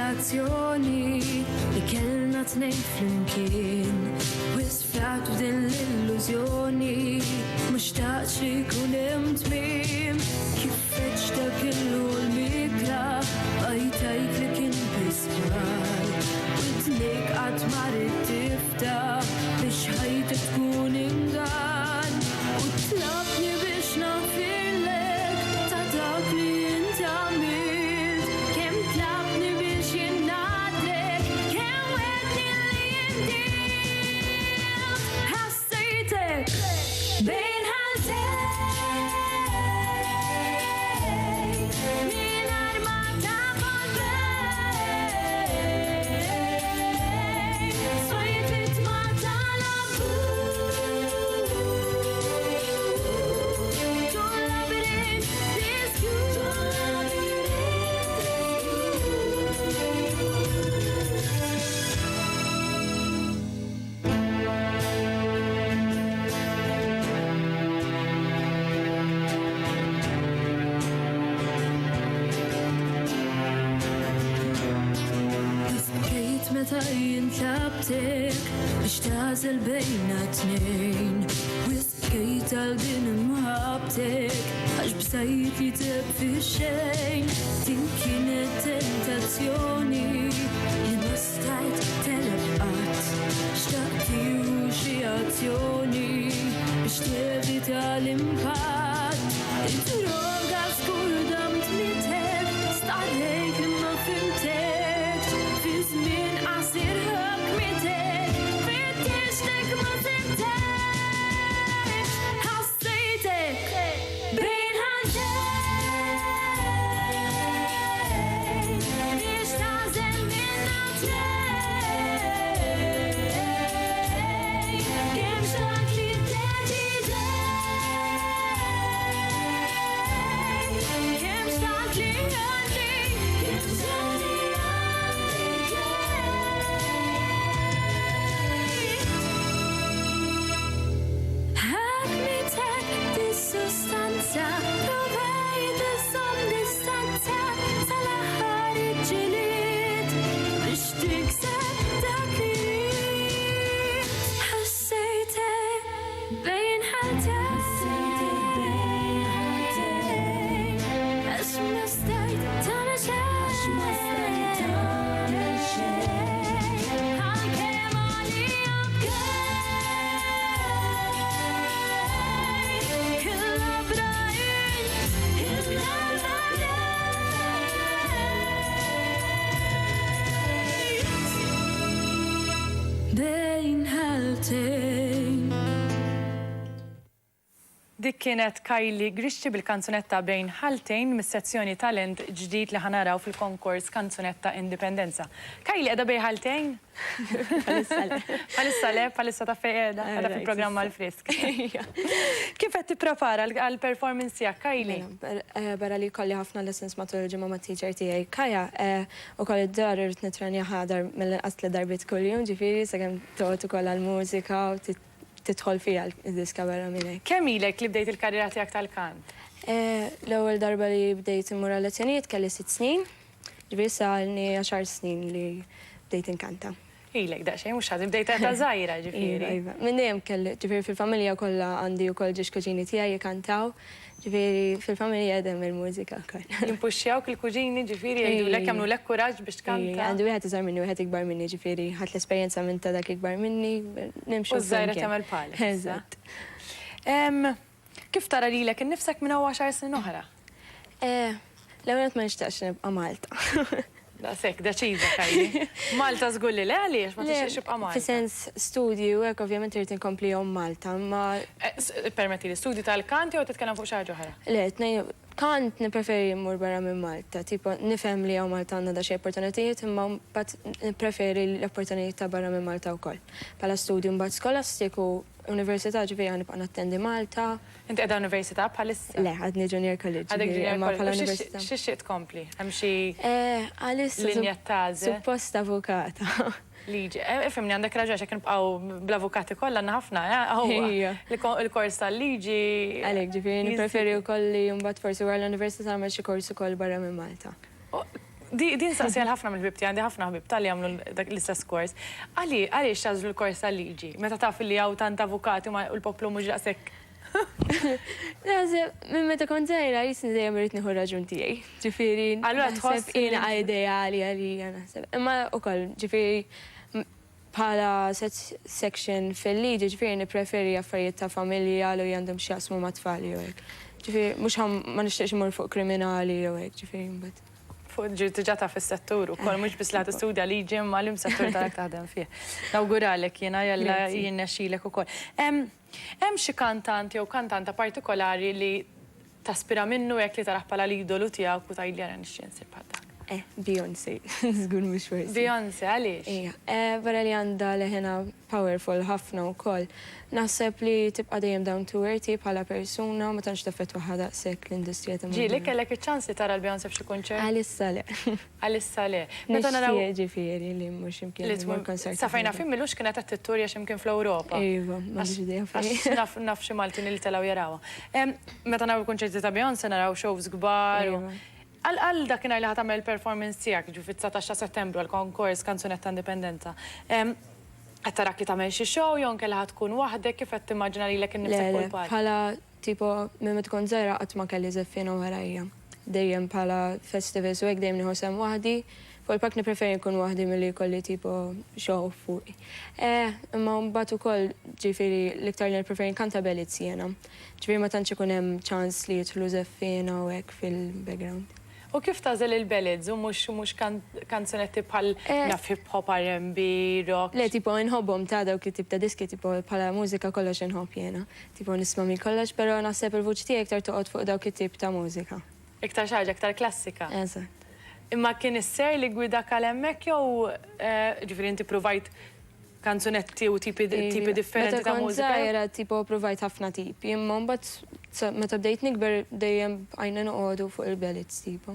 relazzjoni li kellna tnejn flimkien wisfjat f'din l-illużjoni mhux taqx ikun hemm tmiem kif feġġta kellu l-mikra bajtajt li kien bisbal u tnejk qatt ma rid tiftaħ biex ħajtek tkun ingan u tlabni biex nagħfirlek ta' dak li inti għamilt kemm tlabni biex jingħadlek kemm wedni li inti ħassejtek bejn ħaltejn mingħajr ma tafal bejn sojt itma' tal-abbuż tul labirint disjus Wisbkejt meta jintlabtek biex tażel bejna tnejn Wisbkejt għal din imħabtek għax bżajt jiteb fix-xejn din kienet tentazzjoni li ma stajt teleb qatt xtaqt tieħu xi azzjoni biex tevita l-impatt id-droga żgur damt mitek staqlejt li ma fimtekx fi żmien qasir ħakmitek fittixtek ma sibtekx ħassejtek bejn ħaltejn biex tażel minna tnejn kemm xtaqt li teġidej kemm xtaqt li għandi kemm xtaqt li ħakmitek dis-sustanza provajt iżomm distanza sal-aħħar iġġielied biex tikseb dak li rid. Ħassejtek bejn ħaltejn għax ma stajt tagħmel xejn għalkemm għalija bkejt kull brajn bejn ħaltejn. Dik kienet Kylie Grixxi bil-kanzunetta Bejn ħaltejn mis-sezzjoni talent ġdid li ħanaraw fil-konkors Kanzunetta Indipendenza. Kylie qiegħda bejn ħaltejn? Palissa le, palissa ta' fejn qiegħda fil-programma l-frisk. Kif qed tipprepara għall-performance tiegħek, Kylie? Barra li kolli ħafna lessons matul il-ġimgħa ma' teacher tiegħi Kaja ukoll id-dar irid nitranja ħadar mill-inqas li darbit kuljum ġifieri sakemm toqgħod ukoll għall-mużika u tidħol fiha d-diska barra minn hekk. Kemm ilek li bdejt il-karriera tiegħek tal-kant? L-ewwel darba li bdejt immur għal lezzjonijiet kelli 6 snin, ġifieri saalni 10 snin li bdejt inkanta. Ilek daqsxejn mhux ħadd bdejt ta' żgħira ġifieri. Iva, minn dejjem kelli, ġifieri fil-familja kollha għandi wkoll ġiex kuġini tiegħi jikkantaw, ġifieri fil-familja għedhem il-mużika wkoll. Jimpuxxjawk il-kuġini ġifieri jgħidulek jagħmlulek kuraġġ biex tkanta. Għandu wieħed iżgħar minni, wieħed ikbar minni, ġifieri ħadd l-esperjenza minn ta' dak ikbar minni, nimxu. U żgħira tagħmel palek. Eżatt. Kif tara lilek innifsek minn hawn 10 snin oħra? L-ewwel ma nixtaqx nibqa' Malta. Daqshekk deċiża Kylie. Malta żgur li le għaliex ma tixtieqx tibqa' Malta. Fis-sens studju hekk ovvjament irid inkompli jom Malta, ma Permetti li studju tal-kant jew titkellem fuq xi ħaġa oħra? le kant nippreferi mmur barra minn Malta, tipo nifhem li hawn Malta għandha xi opportunitajiet imma mbagħad nippreferi l-opportunitajiet ta' barra minn Malta wkoll. Bħala studju mbagħad skolastiku università ġifieri ħanibqa' nattendi Malta. Inti qiegħda università bħalissa? Le, għadni junior college. Għadek ġifieri, junior imma bħala college. università. X'ixtieq tkompli? Hemm xi Għalissa linja tażel? suppost avukata. Liġi. Ifhimni għandek raġun x'hekk nibqgħu bl-avukati kollha għandna ħafna, il-kors tal-liġi. Għalhekk ġifieri nippreferi wkoll li mbagħad forsi wara l-università nagħmel xi kors ukoll barra minn Malta. Din saqsija ħafna mill-bibti, għandi ħafna ħbib tal-li għamlu dak l-istess kors. Għali xażlu l-kors tal-liġi? Meta taf li għaw tant avukati u l-poplu mux daqsek. Minn meta kont zaħira, jisni dejjem rrit nieħu raġun tiegħi. Ġifieri, Allura tħoss jiena ideali għalija naħseb. Imma wkoll, ġifieri bħala section fil-liġi, ġifieri nippreferi affarijiet ta' familja li għandhom xi jaqsmu ma' tfal jew hekk. Ġifieri mhux ma nixtieqx imur fuq kriminali jew hekk, ġifieri mbagħad. Fuq ġirtiġata fis-settur ukoll mhux biss li tistudja liġi imma li settur tal taħdem fih. Nawguralek jiena jalla jinnexxilek ukoll. Hemm xi kantant jew kantanta partikolari li taspira minnu jekk li taraħ bħala l-idolu tiegħek u tgħidli ara nixtieq nsir bħal dak. Beyoncé, żgur mhux forsi. Beyoncé, għaliex? Wara li għandha leħena powerful ħafna wkoll. Naħseb li tibqa' dejjem down to earth bħala persuna ma tantx teffettwa daqshekk l-industrija ta' Ġieli kellek iċ-ċans li tara l-Beyoncé f'xi kunċert? Għalissa le. Għalissa le. Meta naraw ġifieri li mhux imkien imur konsert. Sa fejna film milux kienet qed titturja x'imkien fl-Ewropa. Iva, m'għandix idea fejn. Naf xi Maltin li telgħu jarawha. Meta naraw il-kunċerti ta' Beyoncé naraw shows kbar. Għal dakinhar li ħatamel performance tiegħek ġu fit-19 ta' Settembru għal konkors Kanzunetta Indipendenza. Qed tarak li tagħmel xi show jew kellha tkun waħdek kif qed timmaġina lilek innifsek kull parti. Bħala tipo minn tkun żgħira qatt ma kelli żeffina warajja. Dejjem bħala festivals u hekk dejjem nieħu sem waħdi. Fuq il-pak nippreferi nkun waħdi milli jkolli tipo show fuqi. Imma mbagħad ukoll ġifieri l-iktar li nippreferi nkanta belizz jiena. Ġifieri ma tantx ikun hemm ċans li jidħlu żeffina u hekk fil-background. U kif tażel il-belids u mhux kanzunetti bħal naf hip hop, R&B, rock? Le, tipo nħobbhom ta' dawk it-tip ta' diski, tipo bħala mużika kollox inħobb jiena. Tipo nisma' minn kollox, però naħseb il-vuċi tiegħi iktar toqgħod fuq dawk it-tip ta' mużika. Iktar xi ħaġa, iktar klassika. Eżatt. Imma kien isser li gwidak għal hemmhekk jew ġifieri inti provajt kanzunetti u tipi differenti ta' mużika? Meta kont żgħira tipo provajt ħafna tipi, imma mbagħad meta bdejt nikber dejjem għajna noqogħdu fuq il-belids tipo.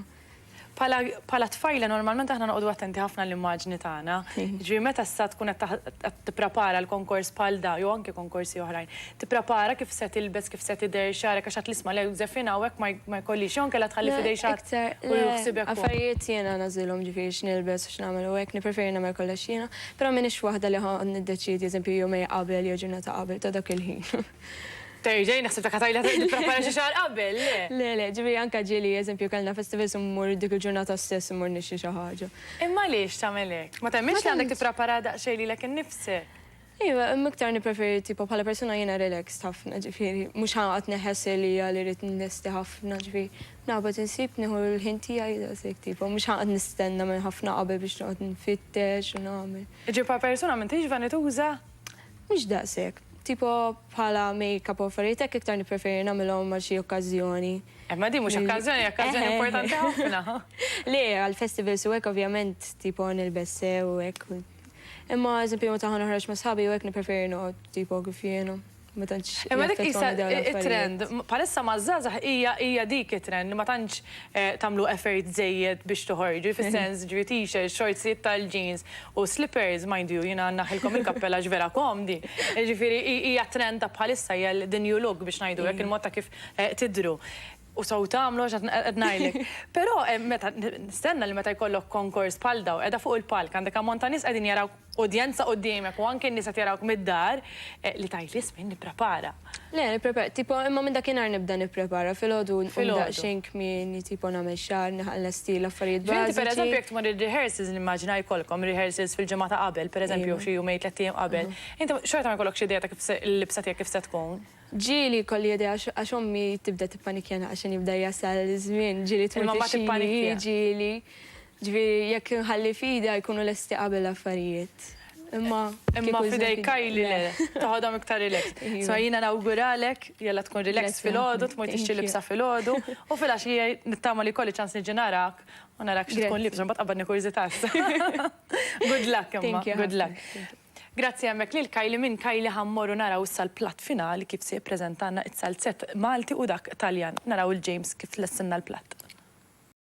Pala tfajla normalment aħna noqogħdu attenti ħafna l-immaġni tagħna. Ġifieri meta issa tkun qed tipprepara l-konkors bħal da jew anke konkorsi oħrajn. Tipprepara kif se tilbes, kif se tidher xarek għax tisma' lew żeffina u hekk ma jkollix jew kellha tħalli f'idej xatt u jħossibek. Affarijiet jiena nażilhom ġifieri x'nilbes u x'nagħmel u hekk nippreferi nagħmel kollox jiena, però m'iniex waħda li ħa niddeċiedi eżempju jum qabel jew ġurnata qabel ta' dak il-ħin. Terġej, naħseb ta' katajla t-prepara xi xahar qabel, le? Le, ġifieri anke ġieli eżempju kellna festivals mmur dik il-ġurnata stess immur nixxi xi ħaġa. Imma għaliex tagħmel hekk? Ma temmilx li għandek tipprepara daqsxejn lilek innifsek? Iva, miktar nippreferi tipo bħala persuna jiena relaxed ħafna ġifieri, mhux ħanqat neħess li li rrid nlesti ħafna ġifieri. Naqbad insib nieħu l-ħin tiegħi daqshekk tipo, mhux ħanqat nistenna minn ħafna qabel biex noqgħod nfittex u nagħmel. Ġiba persuna m'intix vanituża? Mhux daqshekk. Tipo bħala make-up u affarijiet hekk iktar nippreferi nagħmilhom mal xi okkażjoni. Ma di mhux okkażjoni importanti ħafna. Le, għal-festivals u hekk ovvjament tipo nilbes sew u hekk. Imma eżempju meta ħanoħroġ ma' sħabi u hekk nippreferi noqgħod tipo kif jienu. Ma tantx. Imma dik issa it-trend, palissa ma' żgħażagħ hija dik it-trend ma tantx tagħmlu effort żejjed biex toħorġu fis-sens ġifieri t-shirt, shorts tal-jeans u slippers mind you jiena naħilkom il-kappella ġvera komdi. Ġifieri hija trend ta' bħalissa hija the new look biex ngħidu hekk il-mod ta' kif tidru. U saw tagħmlu għax ngħidlek. Però meta nistenna li meta jkollok konkors bħal daw qiegħda fuq il-palk għandek ammont ta' nies qegħdin jaraw udjenza quddiemek u anke n-nies qed jarawk mid-dar li tajt li ismi nipprepara. Le, nipprepara, tipo imma minn dakinhar nibda nipprepara fil-għodu daqsxejn kmieni tipo nagħmel xahar naħallesti l-affarijiet bażiċi. Inti pereżempju jekk tmur ir-rehearsals nimmaġina jkollkom rehearsals fil-ġimgħa ta' qabel, pereżempju xi jumejn tliet ijiem qabel. Inti xorta ma jkollok xi idea ta' kif il-libsa tiegħek kif se tkun? Ġieli kolli idea għax ommi tibda tippanikjana għaxan jibda jasal żmien, ġieli tmur ġieli. Ġifieri jekk nħalli fida jkunu lesti qabel affarijiet. Imma fidej Kajli le, toħodhom iktar relax. So jiena nawguralek, jella tkun relax fil-ħodu, tmur tixtri libsa fil-ħodu, u fil-għaxija nittama li kolli ċans niġi narak, u narak xi tkun libsa, mbagħad qabadni kurżitas. Good luck imma, good luck. Grazzi għemmek li l-Kajli minn Kajli ħammorru naraw issa l-platt finali kif se jippreżentanna it-salzett Malti u dak Taljan. Naraw il-James kif lessinna l-platt.